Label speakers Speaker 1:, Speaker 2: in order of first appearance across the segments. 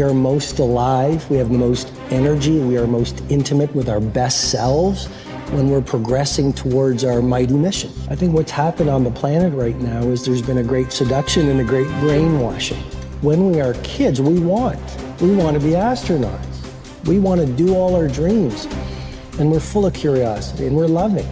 Speaker 1: are most alive, we have the most energy, we are most intimate with our best selves when we're progressing towards our mighty mission. I think what's happened on the planet right now is there's been a great seduction and a great brainwashing. When we are kids, we want to be astronauts. We want to do all our dreams. And we're full of curiosity, and we're loving,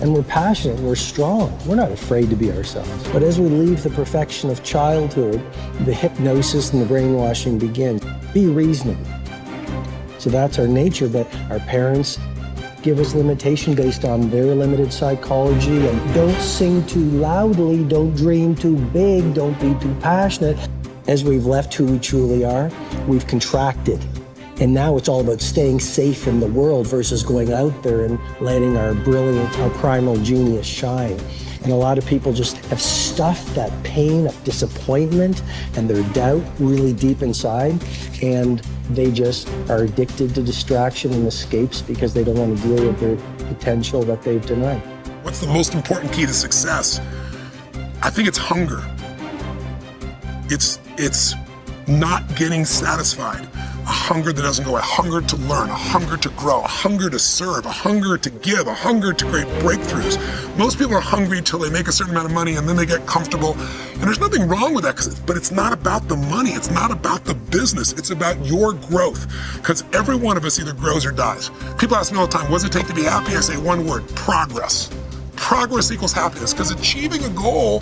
Speaker 1: and we're passionate, and we're strong. We're not afraid to be ourselves. But as we leave the perfection of childhood, the hypnosis and the brainwashing begins. Be reasonable. So that's our nature, but our parents give us limitation based on their limited psychology. And don't sing too loudly, don't dream too big, don't be too passionate. As we've left who we truly are, we've contracted. And now it's all about staying safe in the world versus going out there and letting our brilliant, our primal genius shine. And a lot of people just have stuffed that pain of disappointment and their doubt really deep inside, and they just are addicted to distraction and escapes because they don't want to deal with their potential that they've denied.
Speaker 2: What's the most important key to success? I think it's hunger. It's not getting satisfied. A hunger that doesn't go, a hunger to learn, a hunger to grow, a hunger to serve, a hunger to give, a hunger to create breakthroughs. Most people are hungry until they make a certain amount of money and then they get comfortable. And there's nothing wrong with that, but it's not about the money. It's not about the business. It's about your growth. Because every one of us either grows or dies. People ask me all the time, what does it take to be happy? I say one word, progress. Progress equals happiness, because achieving a goal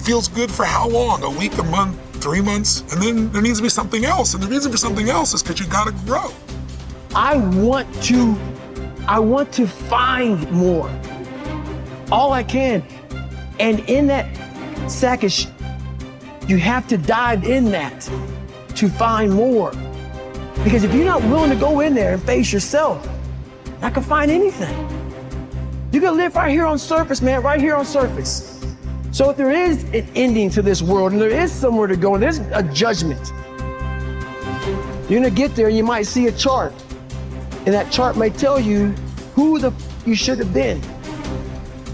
Speaker 2: feels good for how long? A week, a month, 3 months, and then there needs to be something else. And the reason for something else is because you gotta grow.
Speaker 3: I want to find more, all I can. And in that sack of you have to dive in that to find more. Because if you're not willing to go in there and face yourself, I can find anything. You can live right here on surface, man, right here on surface. So if there is an ending to this world and there is somewhere to go and there's a judgment, you're gonna get there and you might see a chart. And that chart may tell you who you should have been.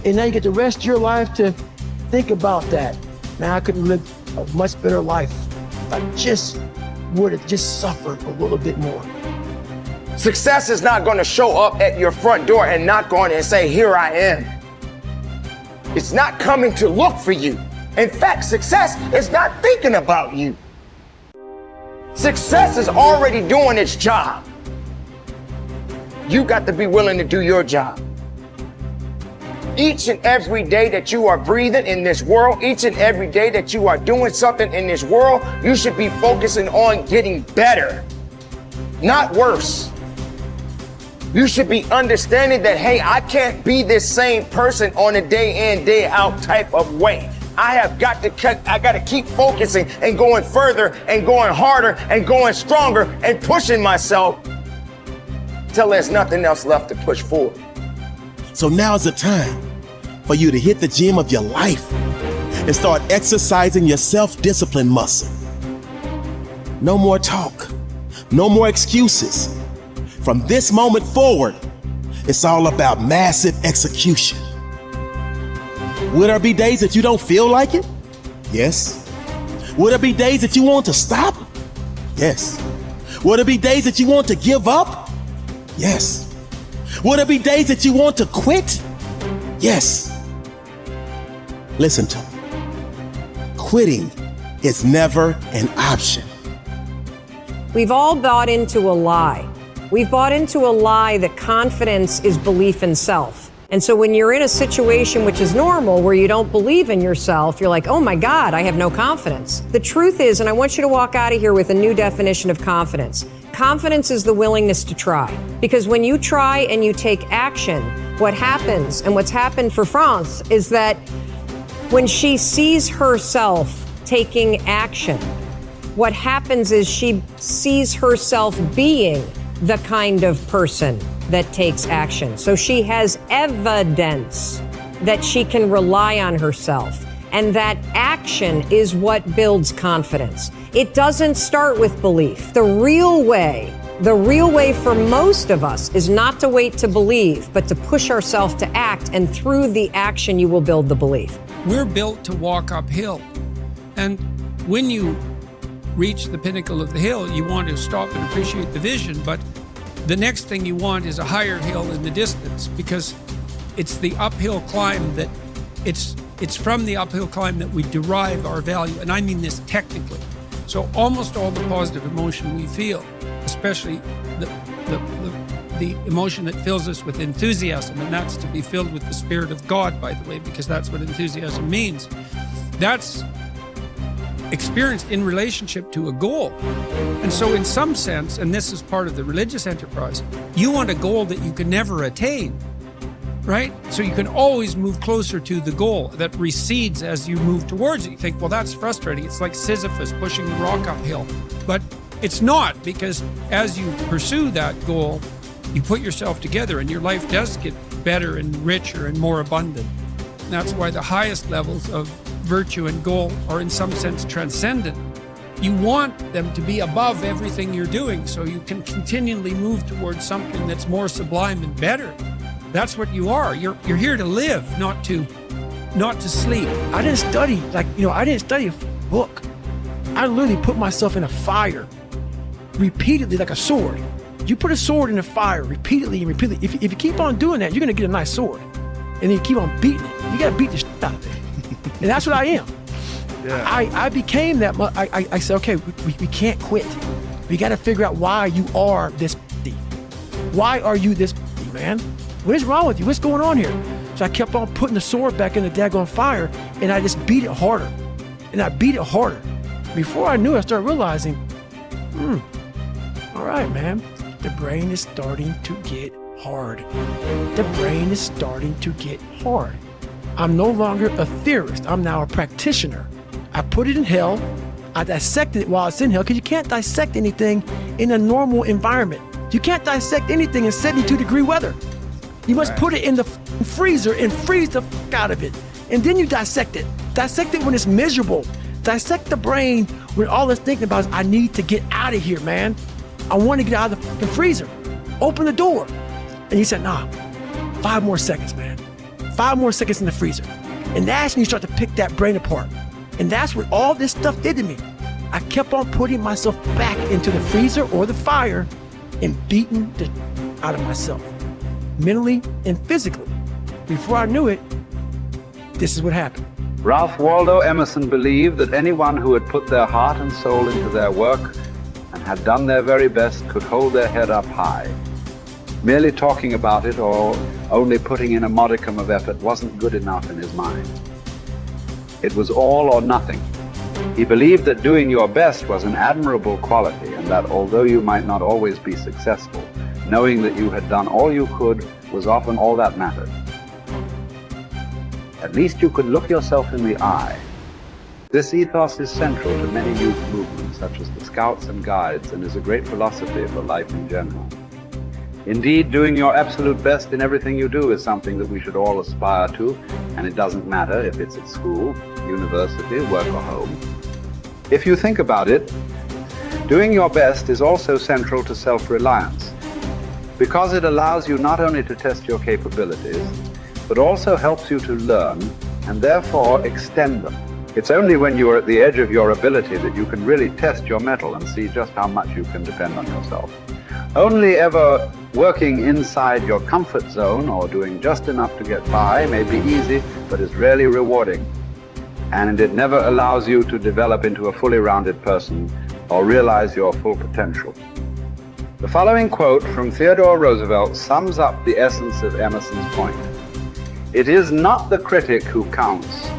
Speaker 3: And now you get the rest of your life to think about that. Man, I could live a much better life if I just would have just suffered a little bit more.
Speaker 4: Success is not gonna show up at your front door and knock on it and say, here I am. It's not coming to look for you. In fact, success is not thinking about you. Success is already doing its job. You got to be willing to do your job. Each and every day that you are breathing in this world, each and every day that you are doing something in this world, you should be focusing on getting better, not worse. You should be understanding that, hey, I can't be this same person on a day in, day out type of way. I got to keep focusing and going further and going harder and going stronger and pushing myself till there's nothing else left to push forward.
Speaker 5: So now's the time for you to hit the gym of your life and start exercising your self-discipline muscle. No more talk, no more excuses. From this moment forward, it's all about massive execution. Will there be days that you don't feel like it? Yes. Will there be days that you want to stop? Yes. Will there be days that you want to give up? Yes. Will there be days that you want to quit? Yes. Listen to me. Quitting is never an option.
Speaker 6: We've all bought into a lie. We've bought into a lie that confidence is belief in self. And so when you're in a situation which is normal, where you don't believe in yourself, you're like, oh my God, I have no confidence. The truth is, and I want you to walk out of here with a new definition of confidence. Confidence is the willingness to try. Because when you try and you take action, what happens, and what's happened for France, is that when she sees herself taking action, what happens is she sees herself being the kind of person that takes action. So she has evidence that she can rely on herself. And that action is what builds confidence. It doesn't start with belief. The real way for most of us is not to wait to believe, but to push ourselves to act. And through the action, you will build the belief.
Speaker 7: We're built to walk uphill. And when you reach the pinnacle of the hill, you want to stop and appreciate the vision, but the next thing you want is a higher hill in the distance, because it's the uphill climb that it's from the uphill climb that we derive our value, and I mean this technically. So almost all the positive emotion we feel, especially the emotion that fills us with enthusiasm, and that's to be filled with the Spirit of God, by the way, because that's what enthusiasm means. That's experienced in relationship to a goal. And so in some sense, and this is part of the religious enterprise, you want a goal that you can never attain, right? So you can always move closer to the goal that recedes as you move towards it. You think, well, that's frustrating. It's like Sisyphus pushing the rock uphill. But it's not, because as you pursue that goal, you put yourself together and your life does get better and richer and more abundant. And that's why the highest levels of virtue and goal are in some sense transcendent. You want them to be above everything you're doing so you can continually move towards something that's more sublime and better. That's what you are. You're here to live, not to sleep.
Speaker 3: I didn't study, I didn't study a book. I literally put myself in a fire repeatedly like a sword. You put a sword in a fire repeatedly and repeatedly. If you keep on doing that, you're going to get a nice sword. And then you keep on beating it. You got to beat the shit out of it. And that's what I am. Yeah. I became that. I said, okay, we can't quit. We got to figure out why you are this. Why are you this, man? What is wrong with you? What's going on here? So I kept on putting the sword back in the daggone fire, and I just beat it harder. And I beat it harder. Before I knew it, I started realizing, all right, man, the brain is starting to get hard. The brain is starting to get hard. I'm no longer a theorist. I'm now a practitioner. I put it in hell. I dissected it while it's in hell, because you can't dissect anything in a normal environment. You can't dissect anything in 72-degree weather. You must put it in the freezer and freeze the fuck out of it. And then you dissect it. Dissect it when it's miserable. Dissect the brain when all it's thinking about is, I need to get out of here, man. I want to get out of the fucking freezer. Open the door. And he said, nah, 5 more seconds, man. 5 more seconds in the freezer. And that's when you start to pick that brain apart. And that's what all this stuff did to me. I kept on putting myself back into the freezer or the fire and beating the out of myself, mentally and physically. Before I knew it, this is what happened.
Speaker 8: Ralph Waldo Emerson believed that anyone who had put their heart and soul into their work and had done their very best could hold their head up high. Merely talking about it or only putting in a modicum of effort wasn't good enough in his mind. It was all or nothing. He believed that doing your best was an admirable quality, and that although you might not always be successful, knowing that you had done all you could was often all that mattered. At least you could look yourself in the eye. This ethos is central to many youth movements, such as the Scouts and Guides, and is a great philosophy for life in general. Indeed, doing your absolute best in everything you do is something that we should all aspire to, and it doesn't matter if it's at school, university, work, or home. If you think about it, doing your best is also central to self-reliance, because it allows you not only to test your capabilities, but also helps you to learn and therefore extend them. It's only when you are at the edge of your ability that you can really test your mettle and see just how much you can depend on yourself. Only ever working inside your comfort zone or doing just enough to get by may be easy, but is rarely rewarding. And it never allows you to develop into a fully rounded person or realize your full potential. The following quote from Theodore Roosevelt sums up the essence of Emerson's point. It is not the critic who counts,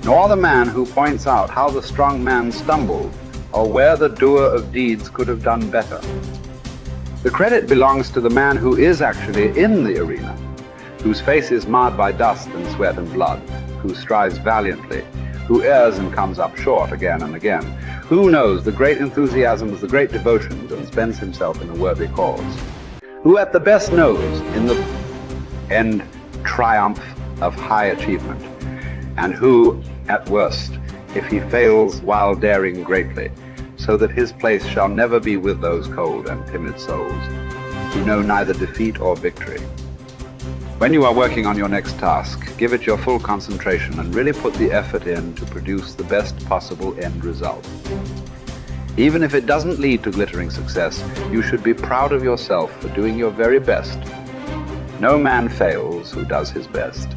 Speaker 8: nor the man who points out how the strong man stumbled or where the doer of deeds could have done better. The credit belongs to the man who is actually in the arena, whose face is marred by dust and sweat and blood, who strives valiantly, who errs and comes up short again and again, who knows the great enthusiasms, the great devotions, and spends himself in a worthy cause, who at the best knows in the end triumph of high achievement, and who, at worst, if he fails while daring greatly, so that his place shall never be with those cold and timid souls who know neither defeat or victory. When you are working on your next task, give it your full concentration and really put the effort in to produce the best possible end result. Even if it doesn't lead to glittering success, you should be proud of yourself for doing your very best. No man fails who does his best.